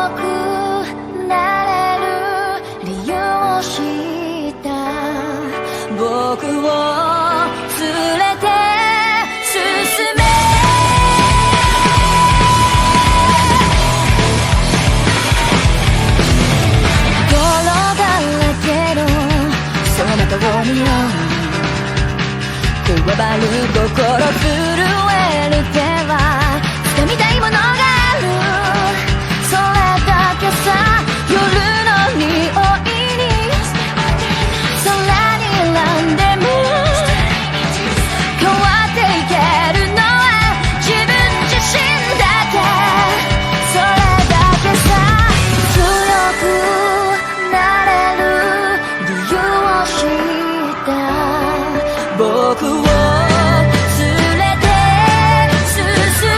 くなれる理由を知った僕を連れて進め泥だらけのその通りをこわばる心震える手は掴みたいものがあるそれだけさ夜の匂いに空に選んでも変わっていけるのは自分自身だけそれだけさ強くなれる理由を知った僕を連れて進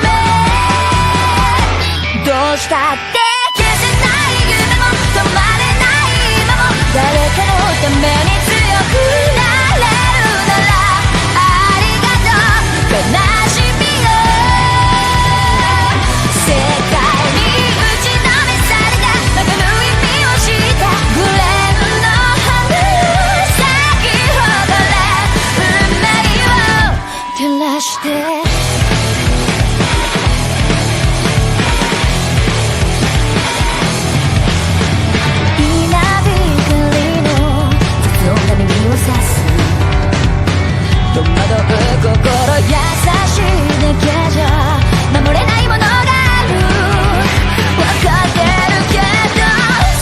めどうしたって消せない夢も止まれない今も誰かのために強くなれるならありがとう悲しみよ世界に打ちのめされた曲の意味を知ったグレーの花咲き誇れ運命を照らして戸惑う心優しいだけじゃ守れないものがある分かってるけど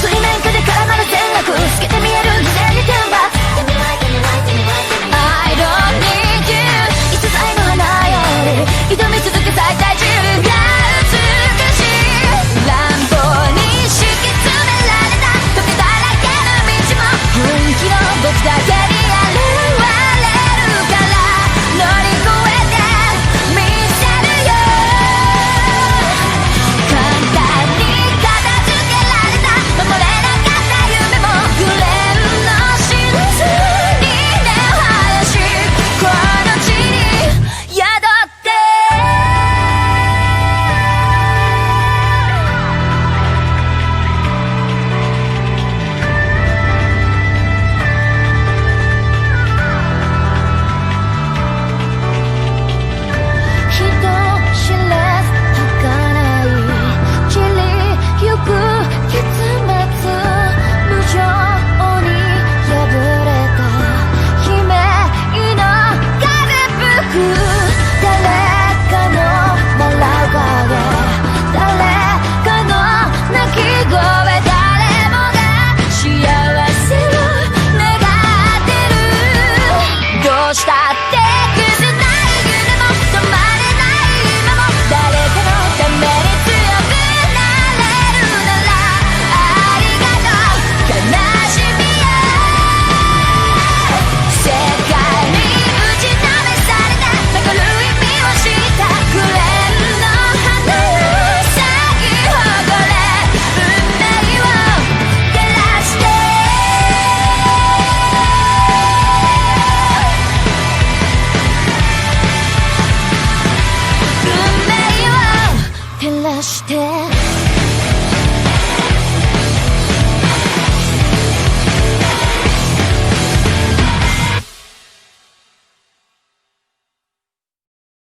水面下で絡まる全力透けて見える犠牲に天罰 I don't need you いつさえの花より挑み続け咲いた自分が美しい乱暴に敷き詰められた時だらけの道も本気の僕だけにある乗り越えてみせるよ簡単に片付けられた守れなかった夢もグレーの真珠に根を生やしこの地に宿って人知れず儚い散りゆく結末無情に破れた悲鳴の風吹く誰かの笑う影誰かの泣き声誰もが幸せを願ってるどうしたって消せない夢も止まれない今も誰かのために強くなれるならありがとう悲しみよ世界に打ちのめされた巡る意味を知ったグレーの花咲き誇れ運命を照らして運命を照らして